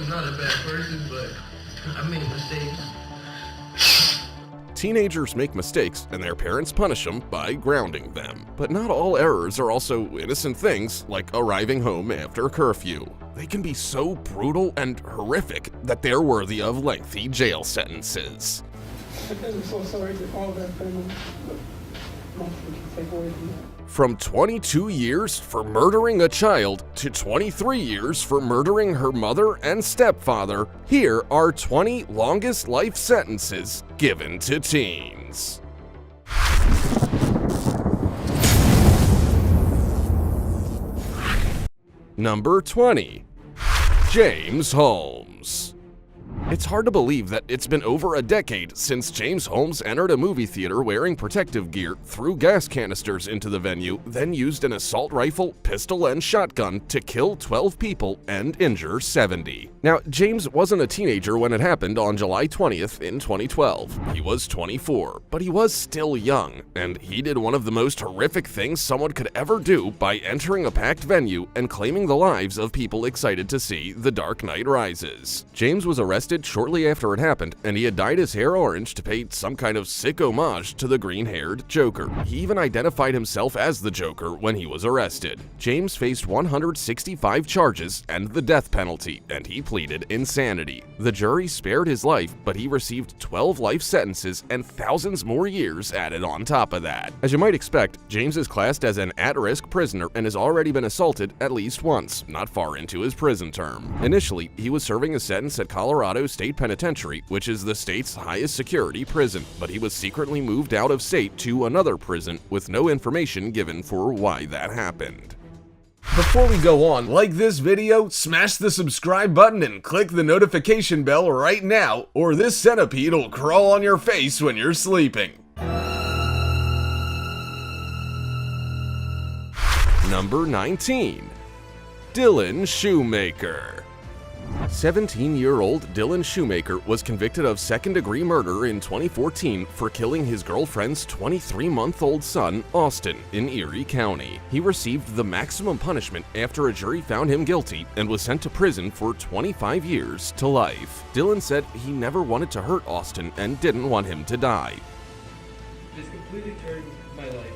was not a bad person, but I made mistakes. Teenagers make mistakes and their parents punish them by grounding them. But not all errors are also innocent things like arriving home after curfew. They can be so brutal and horrific that they're worthy of lengthy jail sentences. I'm so sorry to all that family. Nothing can take away from that. From 22 years for murdering a child to 23 years for murdering her mother and stepfather, here are 20 longest life sentences given to teens. Number 20. James Holmes. It's hard to believe that it's been over a decade since James Holmes entered a movie theater wearing protective gear, threw gas canisters into the venue, then used an assault rifle, pistol, and shotgun to kill 12 people and injure 70. Now, James wasn't a teenager when it happened on July 20th in 2012. He was 24, but he was still young, and he did one of the most horrific things someone could ever do by entering a packed venue and claiming the lives of people excited to see The Dark Knight Rises. James was arrested shortly after it happened, and he had dyed his hair orange to pay some kind of sick homage to the green-haired Joker. He even identified himself as the Joker when he was arrested. James faced 165 charges and the death penalty, and he pleaded insanity. The jury spared his life, but he received 12 life sentences and thousands more years added on top of that. As you might expect, James is classed as an at-risk prisoner and has already been assaulted at least once, not far into his prison term. Initially, he was serving a sentence at Colorado State Penitentiary, which is the state's highest security prison, but he was secretly moved out of state to another prison with no information given for why that happened. Before we go on, like this video, smash the subscribe button and click the notification bell right now, or this centipede will crawl on your face when you're sleeping. Number 19. Dylan Shoemaker. 17-year-old Dylan Shoemaker was convicted of second-degree murder in 2014 for killing his girlfriend's 23-month-old son, Austin, in Erie County. He received the maximum punishment after a jury found him guilty and was sent to prison for 25 years to life. Dylan said he never wanted to hurt Austin and didn't want him to die. This completely turned my life.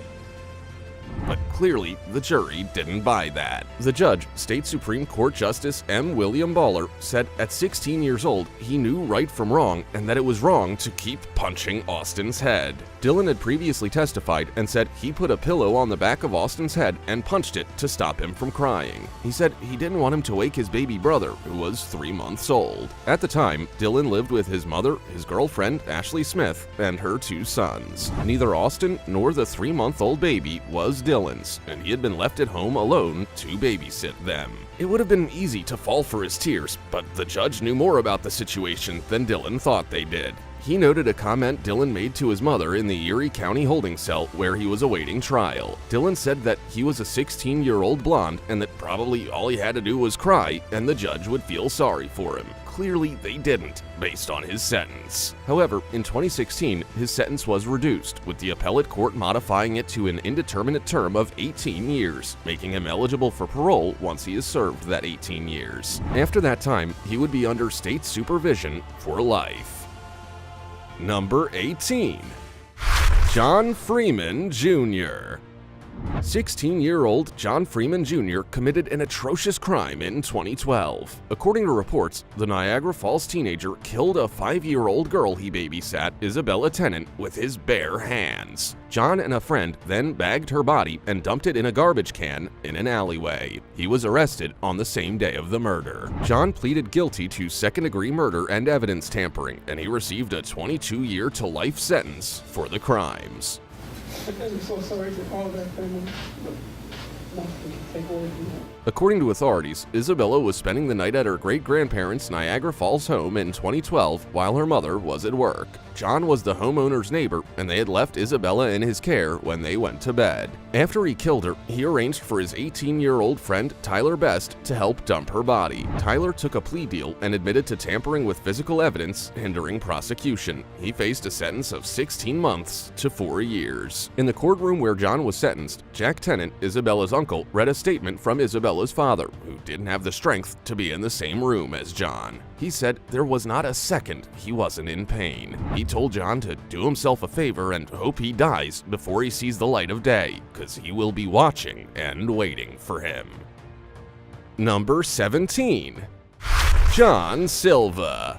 But clearly, the jury didn't buy that. The judge, State Supreme Court Justice M. William Baller, said at 16 years old, he knew right from wrong and that it was wrong to keep punching Austin's head. Dylan had previously testified and said he put a pillow on the back of Austin's head and punched it to stop him from crying. He said he didn't want him to wake his baby brother, who was 3 months old. At the time, Dylan lived with his mother, his girlfriend, Ashley Smith, and her 2 sons. Neither Austin nor the 3-month-old baby was Dylan's, and he had been left at home alone to babysit them. It would have been easy to fall for his tears, but the judge knew more about the situation than Dylan thought they did. He noted a comment Dylan made to his mother in the Erie County holding cell where he was awaiting trial. Dylan said that he was a 16-year-old blonde and that probably all he had to do was cry and the judge would feel sorry for him. Clearly, they didn't, based on his sentence. However, in 2016, his sentence was reduced, with the appellate court modifying it to an indeterminate term of 18 years, making him eligible for parole once he has served that 18 years. After that time, he would be under state supervision for life. Number 18. John Freeman Jr. 16-year-old John Freeman Jr. committed an atrocious crime in 2012. According to reports, the Niagara Falls teenager killed a 5-year-old girl he babysat, Isabella Tennant, with his bare hands. John and a friend then bagged her body and dumped it in a garbage can in an alleyway. He was arrested on the same day of the murder. John pleaded guilty to second-degree murder and evidence tampering, and he received a 22-year to life sentence for the crimes. I'm so sorry to all that family. Nothing can take away from that. According to authorities, Isabella was spending the night at her great-grandparents' Niagara Falls home in 2012 while her mother was at work. John was the homeowner's neighbor and they had left Isabella in his care when they went to bed. After he killed her, he arranged for his 18-year-old friend Tyler Best to help dump her body. Tyler took a plea deal and admitted to tampering with physical evidence, hindering prosecution. He faced a sentence of 16 months to 4 years. In the courtroom where John was sentenced, Jack Tennant, Isabella's uncle, read a statement from Isabella's father, who didn't have the strength to be in the same room as John. He said there was not a second he wasn't in pain. He told John to do himself a favor and hope he dies before he sees the light of day, because he will be watching and waiting for him. Number 17. John Silva.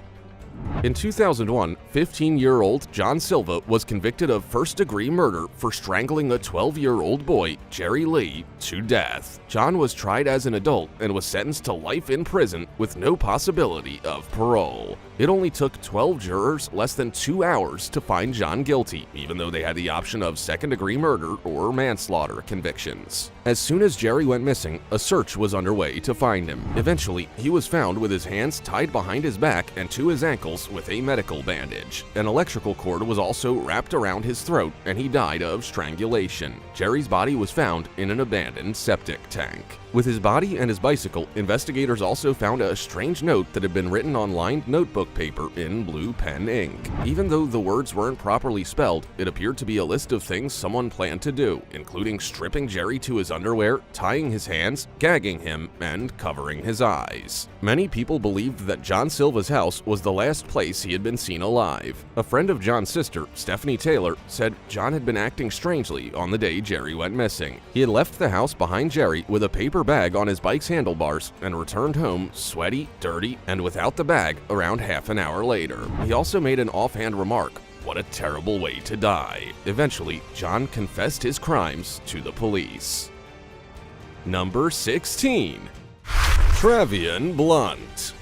In 2001, 15-year-old John Silva was convicted of first-degree murder for strangling a 12-year-old boy, Jerry Lee, to death. John was tried as an adult and was sentenced to life in prison with no possibility of parole. It only took 12 jurors less than 2 hours to find John guilty, even though they had the option of second-degree murder or manslaughter convictions. As soon as Jerry went missing, a search was underway to find him. Eventually, he was found with his hands tied behind his back and to his ankles with a medical bandage. An electrical cord was also wrapped around his throat, and he died of strangulation. Jerry's body was found in an abandoned septic tank. With his body and his bicycle, investigators also found a strange note that had been written on lined notebook paper in blue pen ink. Even though the words weren't properly spelled, it appeared to be a list of things someone planned to do, including stripping Jerry to his underwear, tying his hands, gagging him, and covering his eyes. Many people believed that John Silva's house was the last place he had been seen alive. A friend of John's sister, Stephanie Taylor, said John had been acting strangely on the day Jerry went missing. He had left the house behind Jerry with a paper bag on his bike's handlebars and returned home sweaty, dirty, and without the bag around half an hour later. He also made an offhand remark, "What a terrible way to die." Eventually, John confessed his crimes to the police. Number 16. Travion Blunt.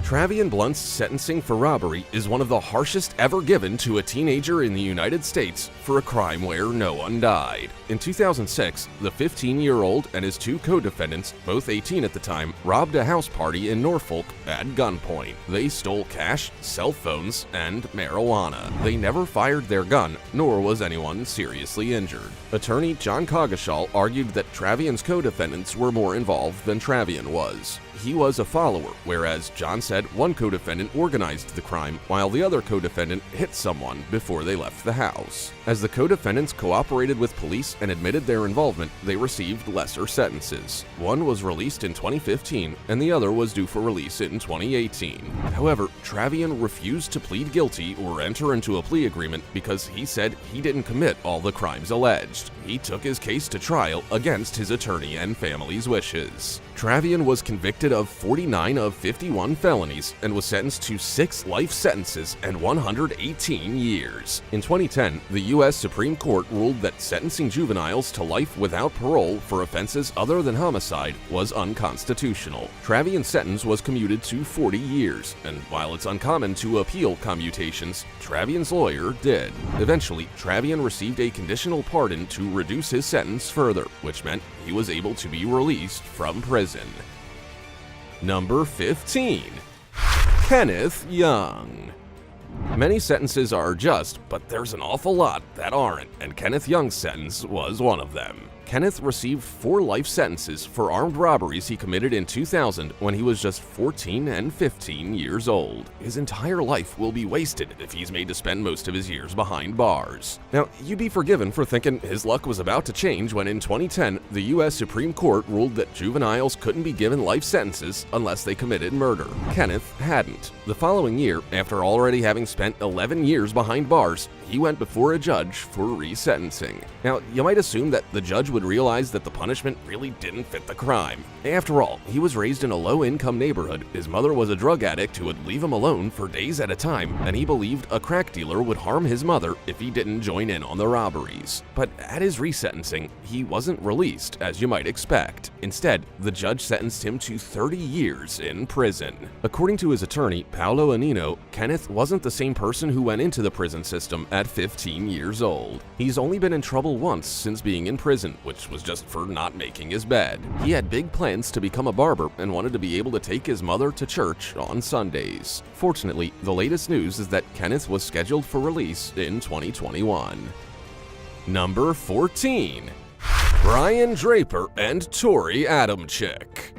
Travion Blunt's sentencing for robbery is one of the harshest ever given to a teenager in the United States for a crime where no one died. In 2006, the 15-year-old and his two co-defendants, both 18 at the time, robbed a house party in Norfolk at gunpoint. They stole cash, cell phones, and marijuana. They never fired their gun, nor was anyone seriously injured. Attorney John Coggeshall argued that Travion's co-defendants were more involved than Travion was. He was a follower, whereas John said one co-defendant organized the crime while the other co-defendant hit someone before they left the house. As the co-defendants cooperated with police and admitted their involvement, they received lesser sentences. One was released in 2015 and the other was due for release in 2018. However, Travion refused to plead guilty or enter into a plea agreement because he said he didn't commit all the crimes alleged. He took his case to trial against his attorney and family's wishes. Travion was convicted of 49 of 51 felonies and was sentenced to 6 life sentences and 118 years. In 2010, the U.S. Supreme Court ruled that sentencing juveniles to life without parole for offenses other than homicide was unconstitutional. Travion's sentence was commuted to 40 years, and while it's uncommon to appeal commutations, Travion's lawyer did. Eventually, Travion received a conditional pardon to reduce his sentence further, which meant he was able to be released from prison. Number 15. Kenneth Young. Many sentences are just, but there's an awful lot that aren't, and Kenneth Young's sentence was one of them. Kenneth received 4 life sentences for armed robberies he committed in 2000 when he was just 14 and 15 years old. His entire life will be wasted if he's made to spend most of his years behind bars. Now, you'd be forgiven for thinking his luck was about to change when in 2010, the U.S. Supreme Court ruled that juveniles couldn't be given life sentences unless they committed murder. Kenneth hadn't. The following year, after already having spent 11 years behind bars, he went before a judge for resentencing. Now, you might assume that the judge would realize that the punishment really didn't fit the crime. After all, he was raised in a low-income neighborhood, his mother was a drug addict who would leave him alone for days at a time, and he believed a crack dealer would harm his mother if he didn't join in on the robberies. But at his resentencing, he wasn't released, as you might expect. Instead, the judge sentenced him to 30 years in prison. According to his attorney, Paolo Annino, Kenneth wasn't the same person who went into the prison system at 15 years old. He's only been in trouble once since being in prison, which was just for not making his bed. He had big plans to become a barber and wanted to be able to take his mother to church on Sundays. Fortunately, the latest news is that Kenneth was scheduled for release in 2021. Number 14. Brian Draper and Torey ADAMCIK.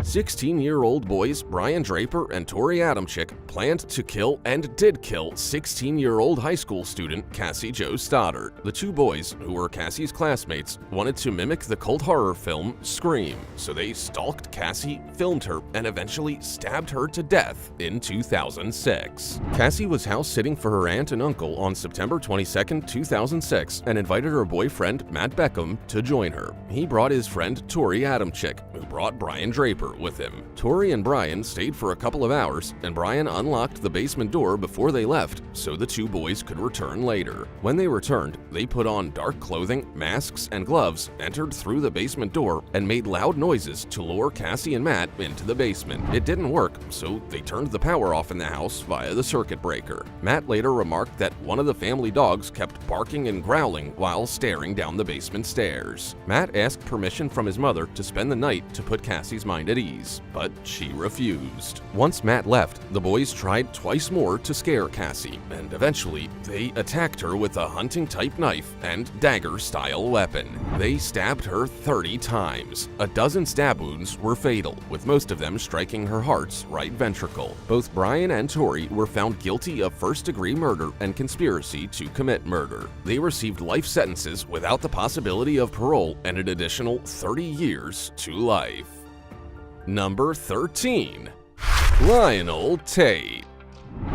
16-year-old boys Brian Draper and Torey ADAMCIK planned to kill and did kill 16-year-old high school student Cassie Jo Stoddard. The two boys, who were Cassie's classmates, wanted to mimic the cult horror film Scream, so they stalked Cassie, filmed her, and eventually stabbed her to death in 2006. Cassie was house-sitting for her aunt and uncle on September 22, 2006, and invited her boyfriend Matt Beckham to join her. He brought his friend Torey ADAMCIK, who brought Brian Draper with him. Torey and Brian stayed for a couple of hours, and Brian unlocked the basement door before they left so the two boys could return later. When they returned, they put on dark clothing, masks, and gloves, entered through the basement door, and made loud noises to lure Cassie and Matt into the basement. It didn't work, so they turned the power off in the house via the circuit breaker. Matt later remarked that one of the family dogs kept barking and growling while staring down the basement stairs. Matt asked permission from his mother to spend the night to put Cassie's mind at ease, but she refused. Once Matt left, the boys tried twice more to scare Cassie, and eventually they attacked her with a hunting-type knife and dagger-style weapon. They stabbed her 30 times. A dozen stab wounds were fatal, with most of them striking her heart's right ventricle. Both Brian and Torey were found guilty of first-degree murder and conspiracy to commit murder. They received life sentences without the possibility of parole and an additional 30 years to life. Number 13. Lionel Tate.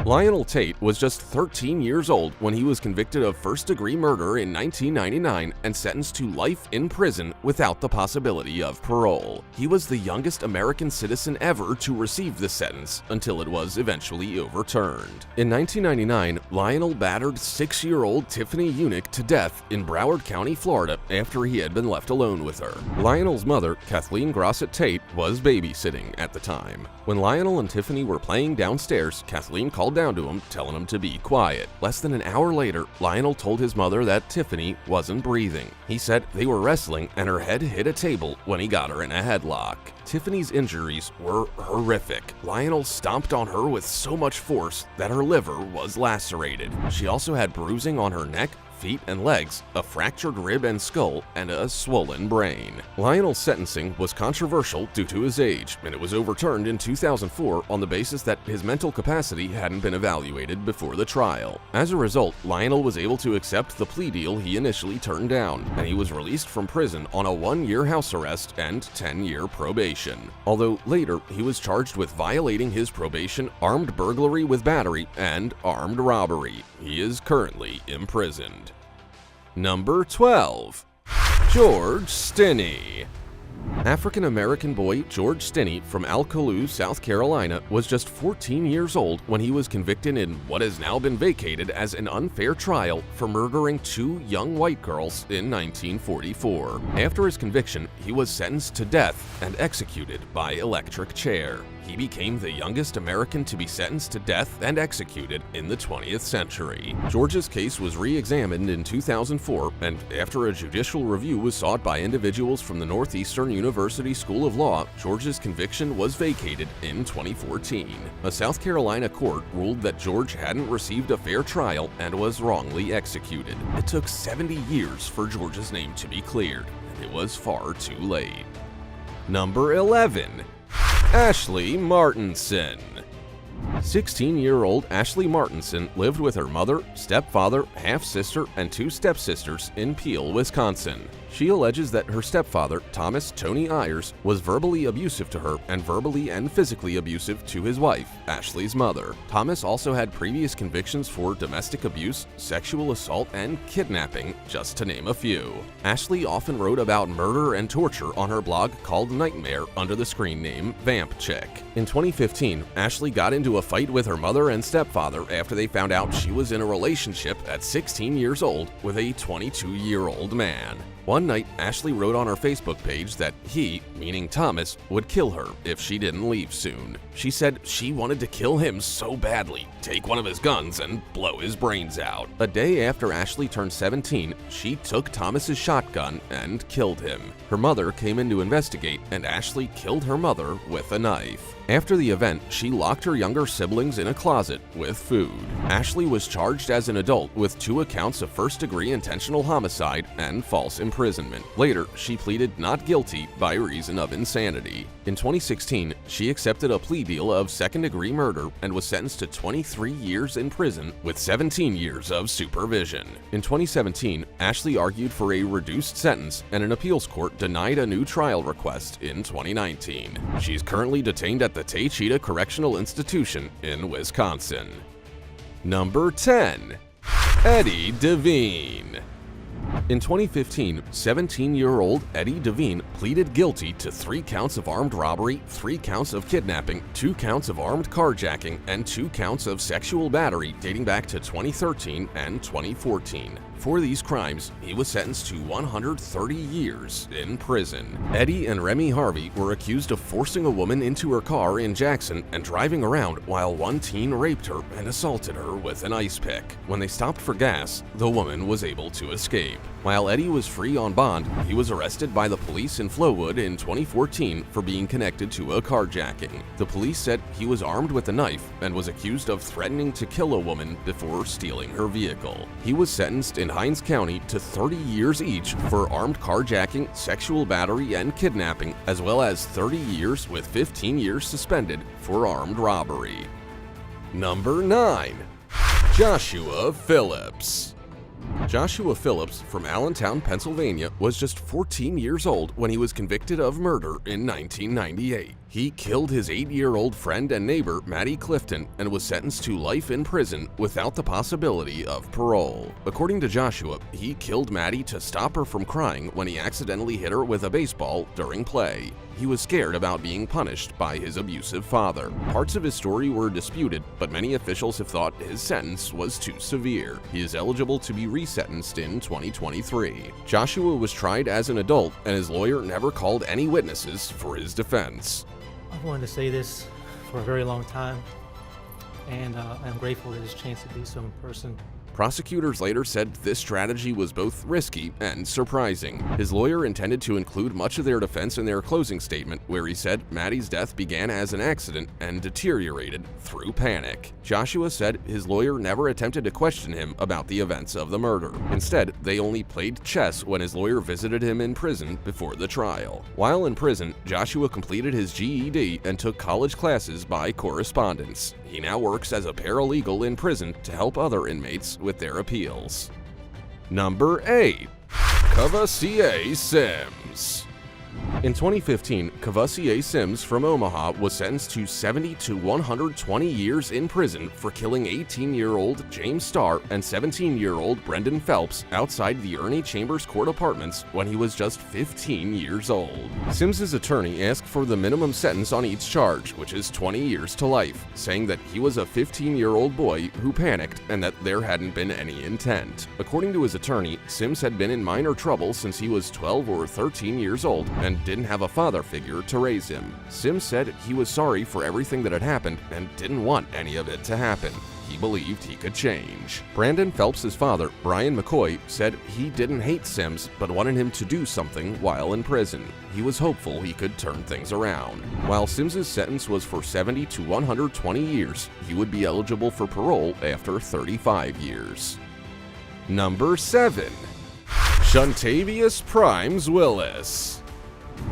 Lionel Tate was just 13 years old when he was convicted of first-degree murder in 1999 and sentenced to life in prison without the possibility of parole. He was the youngest American citizen ever to receive this sentence until it was eventually overturned. In 1999, Lionel battered 6-year-old Tiffany Unick to death in Broward County, Florida, after he had been left alone with her. Lionel's mother, Kathleen Grossett Tate, was babysitting at the time. When Lionel and Tiffany were playing downstairs, Kathleen called down to him, telling him to be quiet. Less than an hour later, Lionel told his mother that Tiffany wasn't breathing. He said they were wrestling and her head hit a table when he got her in a headlock. Tiffany's injuries were horrific. Lionel stomped on her with so much force that her liver was lacerated. She also had bruising on her neck, feet, and legs, a fractured rib and skull, and a swollen brain. Lionel's sentencing was controversial due to his age, and it was overturned in 2004 on the basis that his mental capacity hadn't been evaluated before the trial. As a result, Lionel was able to accept the plea deal he initially turned down, and he was released from prison on a 1-year house arrest and 10-year probation. Although later, he was charged with violating his probation, armed burglary with battery, and armed robbery. He is currently imprisoned. Number 12. George Stinney. African-American boy George Stinney from Alcolu, South Carolina, was just 14 years old when he was convicted in what has now been vacated as an unfair trial for murdering 2 young white girls in 1944. After his conviction, he was sentenced to death and executed by electric chair. He became the youngest American to be sentenced to death and executed in the 20th century. George's case was re-examined in 2004, and after a judicial review was sought by individuals from the Northeastern University School of Law, George's conviction was vacated in 2014. A South Carolina court ruled that George hadn't received a fair trial and was wrongly executed. It took 70 years for George's name to be cleared, and it was far too late. Number 11. ASHLEE Martinson. 16-year-old ASHLEE Martinson lived with her mother, stepfather, half-sister, and 2 stepsisters in Peel, Wisconsin. She alleges that her stepfather, Thomas Tony Ayers, was verbally abusive to her and verbally and physically abusive to his wife, ASHLEE's mother. Thomas also had previous convictions for domestic abuse, sexual assault, and kidnapping, just to name a few. ASHLEE often wrote about murder and torture on her blog called Nightmare under the screen name VampChick. In 2015, ASHLEE got into a fight with her mother and stepfather after they found out she was in a relationship at 16 years old with a 22-year-old man. One night, ASHLEE wrote on her Facebook page that he, meaning Thomas, would kill her if she didn't leave soon. She said she wanted to kill him so badly, take one of his guns and blow his brains out. A day after ASHLEE turned 17, she took Thomas's shotgun and killed him. Her mother came in to investigate, and ASHLEE killed her mother with a knife. After the event, she locked her younger siblings in a closet with food. ASHLEE was charged as an adult with 2 accounts of first-degree intentional homicide and false imprisonment. Later, she pleaded not guilty by reason of insanity. In 2016, she accepted a plea deal of second-degree murder and was sentenced to 23 years in prison with 17 years of supervision. In 2017, ASHLEE argued for a reduced sentence, and an appeals court denied a new trial request in 2019. She's currently detained at the TATE Correctional Institution in Wisconsin. Number 10. Eddie DEVINE. In 2015, 17-year-old Eddie DEVINE pleaded guilty to 3 counts of armed robbery, 3 counts of kidnapping, 2 counts of armed carjacking, and 2 counts of sexual battery dating back to 2013 and 2014. For these crimes, he was sentenced to 130 years in prison. Eddie and Remy Harvey were accused of forcing a woman into her car in Jackson and driving around while one teen raped her and assaulted her with an ice pick. When they stopped for gas, the woman was able to escape. While Eddie was free on bond, he was arrested by the police in Flowood in 2014 for being connected to a carjacking. The police said he was armed with a knife and was accused of threatening to kill a woman before stealing her vehicle. He was sentenced in Hinds County to 30 years each for armed carjacking, sexual battery, and kidnapping, as well as 30 years with 15 years suspended for armed robbery. Number 9. Joshua Phillips. Joshua Phillips from Allentown, Pennsylvania, was just 14 years old when he was convicted of murder in 1998. He killed his 8-year-old friend and neighbor, Maddie Clifton, and was sentenced to life in prison without the possibility of parole. According to Joshua, he killed Maddie to stop her from crying when he accidentally hit her with a baseball during play. He was scared about being punished by his abusive father. Parts of his story were disputed, but many officials have thought his sentence was too severe. He is eligible to be resentenced in 2023. Joshua was tried as an adult, and his lawyer never called any witnesses for his defense. I've wanted to say this for a very long time, and I'm grateful for this chance to do so in person. Prosecutors later said this strategy was both risky and surprising. His lawyer intended to include much of their defense in their closing statement, where he said Maddie's death began as an accident and deteriorated through panic. Joshua said his lawyer never attempted to question him about the events of the murder. Instead, they only played chess when his lawyer visited him in prison before the trial. While in prison, Joshua completed his GED and took college classes by correspondence. He now works as a paralegal in prison to help other inmates with their appeals. Number 8. Courvoisier Sims. In 2015, Courvoisier Sims from Omaha was sentenced to 70 to 120 years in prison for killing 18-year-old James Starr and 17-year-old Brendan Phelps outside the Ernie Chambers Court Apartments when he was just 15 years old. Sims's attorney asked for the minimum sentence on each charge, which is 20 years to life, saying that he was a 15-year-old boy who panicked and that there hadn't been any intent. According to his attorney, Sims had been in minor trouble since he was 12 or 13 years old and didn't have a father figure to raise him. Sims said he was sorry for everything that had happened and didn't want any of it to happen. He believed he could change. Brandon Phelps' father, Brian McCoy, said he didn't hate Sims but wanted him to do something while in prison. He was hopeful he could turn things around. While Sims' sentence was for 70 to 120 years, he would be eligible for parole after 35 years. Number 7. Shuntavious Primes Willis.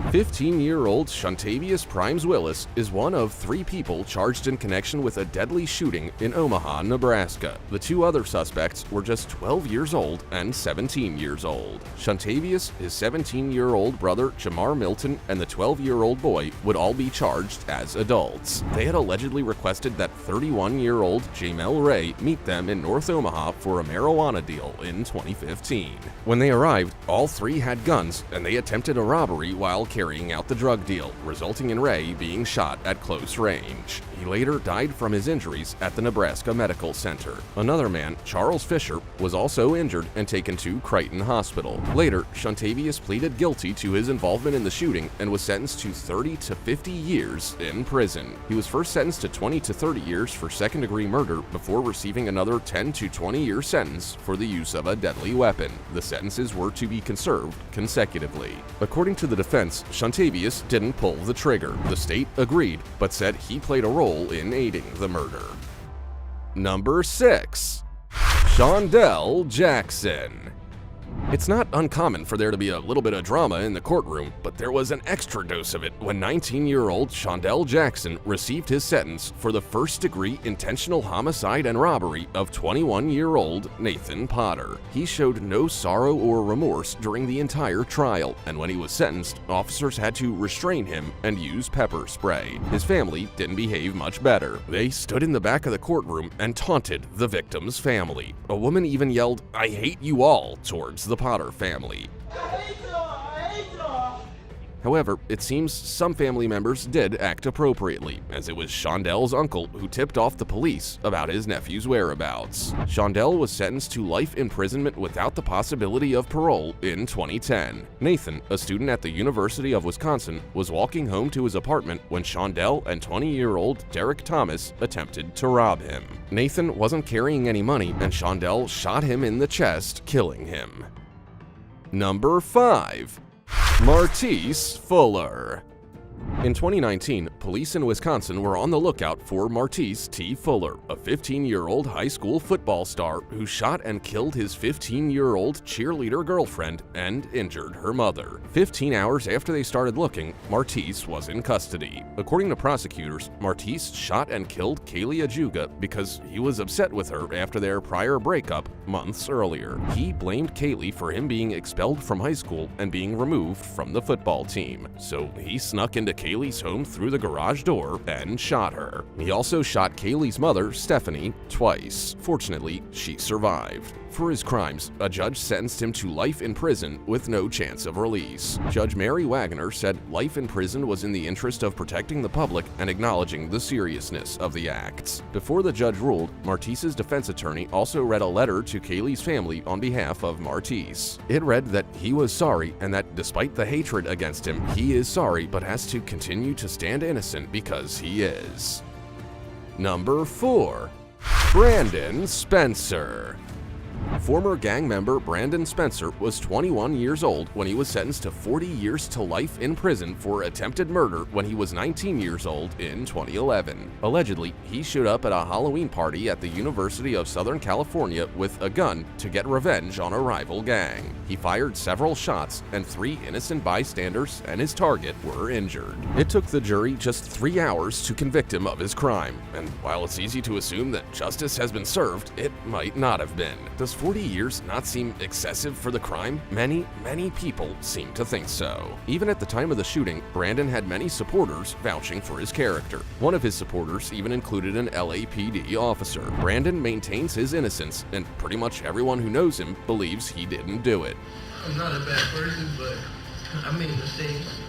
15-year-old Shuntavious Primes Willis is one of 3 people charged in connection with a deadly shooting in Omaha, Nebraska. The 2 other suspects were just 12 years old and 17 years old. Shuntavious, his 17-year-old brother Jamar Milton, and the 12-year-old boy would all be charged as adults. They had allegedly requested that 31-year-old Jamel Ray meet them in North Omaha for a marijuana deal in 2015. When they arrived, all 3 had guns, and they attempted a robbery while while carrying out the drug deal, resulting in Ray being shot at close range. He later died from his injuries at the Nebraska Medical Center. Another man, Charles Fisher, was also injured and taken to Crichton Hospital. Later, SHUNTAYVIOUS pleaded guilty to his involvement in the shooting and was sentenced to 30 to 50 years in prison. He was first sentenced to 20 to 30 years for second-degree murder before receiving another 10 to 20-year sentence for the use of a deadly weapon. The sentences were to be conserved consecutively. According to the defense, SHUNTAYVIOUS didn't pull the trigger. The state agreed, but said he played a role in aiding the murder. Number 6. Shondell Jackson. It's not uncommon for there to be a little bit of drama in the courtroom, but there was an extra dose of it when 19-year-old Shondell Jackson received his sentence for the first-degree intentional homicide and robbery of 21-year-old Nathan Potter. He showed no sorrow or remorse during the entire trial, and when he was sentenced, officers had to restrain him and use pepper spray. His family didn't behave much better. They stood in the back of the courtroom and taunted the victim's family. A woman even yelled, "I hate you all," towards the Potter family. However, it seems some family members did act appropriately, as it was Shondell's uncle who tipped off the police about his nephew's whereabouts. Shondell was sentenced to life imprisonment without the possibility of parole in 2010. Nathan, a student at the University of Wisconsin, was walking home to his apartment when Shondell and 20-year-old Derek Thomas attempted to rob him. Nathan wasn't carrying any money, and Shondell shot him in the chest, killing him. Number 5. Martise Fuller. In 2019, police in Wisconsin were on the lookout for Martise T. Fuller, a 15-year-old high school football star who shot and killed his 15-year-old cheerleader girlfriend and injured her mother. 15 hours after they started looking, Martise was in custody. According to prosecutors, Martise shot and killed Kaylee Ajuga because he was upset with her after their prior breakup months earlier. He blamed Kaylee for him being expelled from high school and being removed from the football team, so he snuck into Kaylee's home through the garage door and shot her. He also shot Kaylee's mother, Stephanie, twice. Fortunately, she survived. For his crimes, a judge sentenced him to life in prison with no chance of release. Judge Mary Wagner said life in prison was in the interest of protecting the public and acknowledging the seriousness of the acts. Before the judge ruled, Martise's defense attorney also read a letter to Kaylee's family on behalf of Martise. It read that he was sorry and that despite the hatred against him, he is sorry but has to continue to stand innocent because he is. Number 4. Brandon Spencer. Former gang member Brandon Spencer was 21 years old when he was sentenced to 40 years to life in prison for attempted murder when he was 19 years old in 2011. Allegedly, he showed up at a Halloween party at the University of Southern California with a gun to get revenge on a rival gang. He fired several shots, and 3 innocent bystanders and his target were injured. It took the jury just 3 hours to convict him of his crime, and while it's easy to assume that justice has been served, it might not have been. Does 40 years not seem excessive for the crime? Many people seem to think so. Even at the time of the shooting, Brandon had many supporters vouching for his character. One of his supporters even included an LAPD officer. Brandon maintains his innocence, and pretty much everyone who knows him believes he didn't do it. I'm not a bad person, but I made mistakes.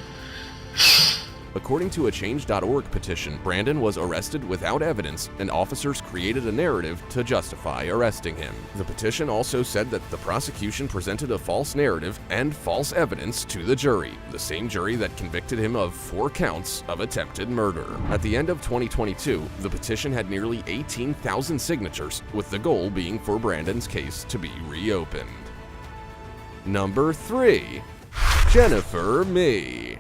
According to a Change.org petition, Brandon was arrested without evidence, and officers created a narrative to justify arresting him. The petition also said that the prosecution presented a false narrative and false evidence to the jury, the same jury that convicted him of 4 counts of attempted murder. At the end of 2022, the petition had nearly 18,000 signatures, with the goal being for Brandon's case to be reopened. Number 3. Jennifer Mee.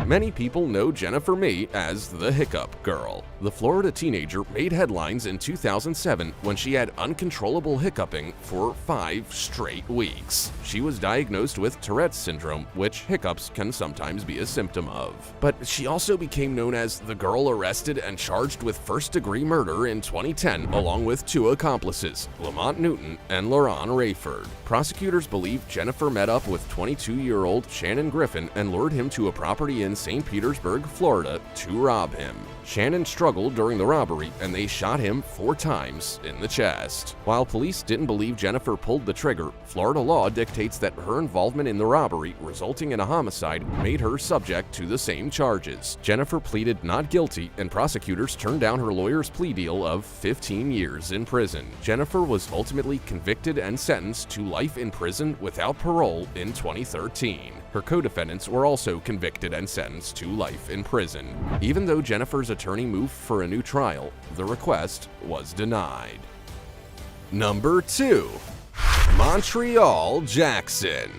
Many people know Jennifer Mee as the Hiccup Girl. The Florida teenager made headlines in 2007 when she had uncontrollable hiccuping for 5 straight weeks. She was diagnosed with Tourette's syndrome, which hiccups can sometimes be a symptom of. But she also became known as the girl arrested and charged with first-degree murder in 2010, along with 2 accomplices, Lamont Newton and Lauren Rayford. Prosecutors believe Jennifer met up with 22-year-old Shannon Griffin and lured him to a property property in St. Petersburg, Florida, to rob him. Shannon struggled during the robbery, and they shot him 4 times in the chest. While police didn't believe Jennifer pulled the trigger, Florida law dictates that her involvement in the robbery resulting in a homicide made her subject to the same charges. Jennifer pleaded not guilty, and prosecutors turned down her lawyer's plea deal of 15 years in prison. Jennifer was ultimately convicted and sentenced to life in prison without parole in 2013. Her co-defendants were also convicted and sentenced to life in prison. Even though Jennifer's attorney moved for a new trial, the request was denied. Number 2. Montreal Jackson.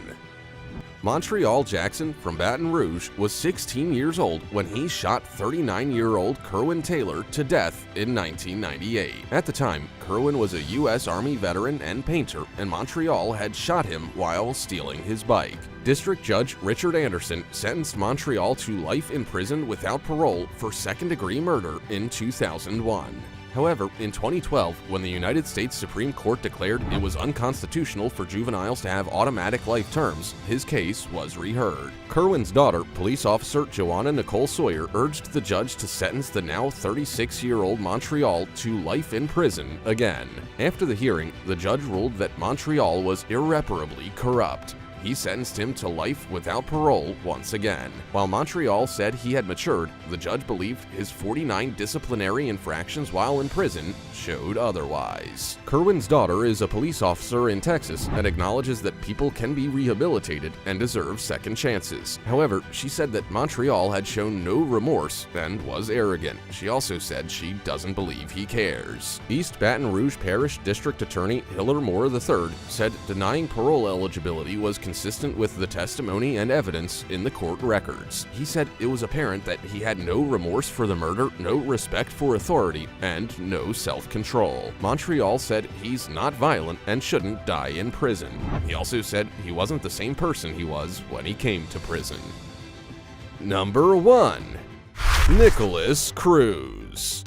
Montreal Jackson from Baton Rouge was 16 years old when he shot 39-year-old Kerwin Taylor to death in 1998. At the time, Kerwin was a U.S. Army veteran and painter, and Montreal had shot him while stealing his bike. District Judge Richard Anderson sentenced Montreal to life in prison without parole for second-degree murder in 2001. However, in 2012, when the United States Supreme Court declared it was unconstitutional for juveniles to have automatic life terms, his case was reheard. Kerwin's daughter, police officer Joanna Nicole Sawyer, urged the judge to sentence the now 36-year-old Montreal to life in prison again. After the hearing, the judge ruled that Montreal was irreparably corrupt. He sentenced him to life without parole once again. While Montreal said he had matured, the judge believed his 49 disciplinary infractions while in prison showed otherwise. Kerwin's daughter is a police officer in Texas and acknowledges that people can be rehabilitated and deserve second chances. However, she said that Montreal had shown no remorse and was arrogant. She also said she doesn't believe he cares. East Baton Rouge Parish District Attorney Hiller Moore III said denying parole eligibility was consistent with the testimony and evidence in the court records. He said it was apparent that he had no remorse for the murder, no respect for authority, and no self-control. Montreal said he's not violent and shouldn't die in prison. He also said he wasn't the same person he was when he came to prison. Number 1. Nikolas CRUZ.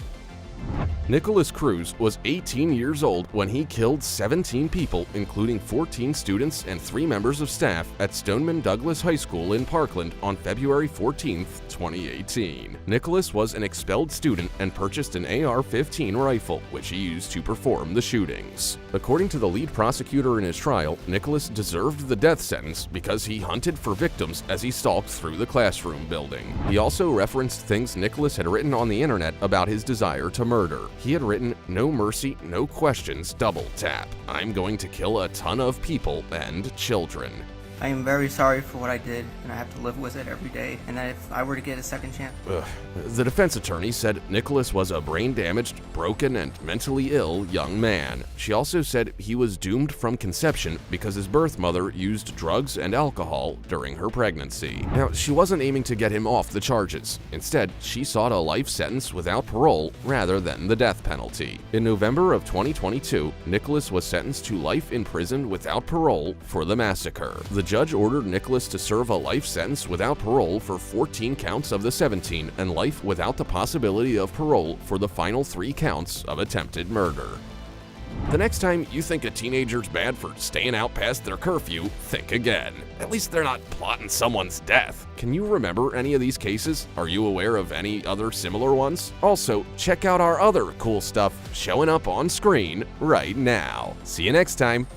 Nikolas CRUZ was 18 years old when he killed 17 people, including 14 students and 3 members of staff at Stoneman Douglas High School in Parkland on February 14, 2018. Nikolas was an expelled student and purchased an AR-15 rifle, which he used to perform the shootings. According to the lead prosecutor in his trial, Nikolas deserved the death sentence because he hunted for victims as he stalked through the classroom building. He also referenced things Nikolas had written on the internet about his desire to murder. He had written, "No mercy, no questions, double tap. I'm going to kill a ton of people and children." I am very sorry for what I did, and I have to live with it every day, and that if I were to get a second chance... The defense attorney said Nikolas was a brain-damaged, broken, and mentally ill young man. She also said he was doomed from conception because his birth mother used drugs and alcohol during her pregnancy. Now, she wasn't aiming to get him off the charges. Instead, she sought a life sentence without parole rather than the death penalty. In November of 2022, Nikolas was sentenced to life in prison without parole for the massacre. The judge ordered Nikolas to serve a life sentence without parole for 14 counts of the 17 and life without the possibility of parole for the final 3 counts of attempted murder. The next time you think a teenager's bad for staying out past their curfew, think again. At least they're not plotting someone's death. Can you remember any of these cases? Are you aware of any other similar ones? Also, check out our other cool stuff showing up on screen right now. See you next time.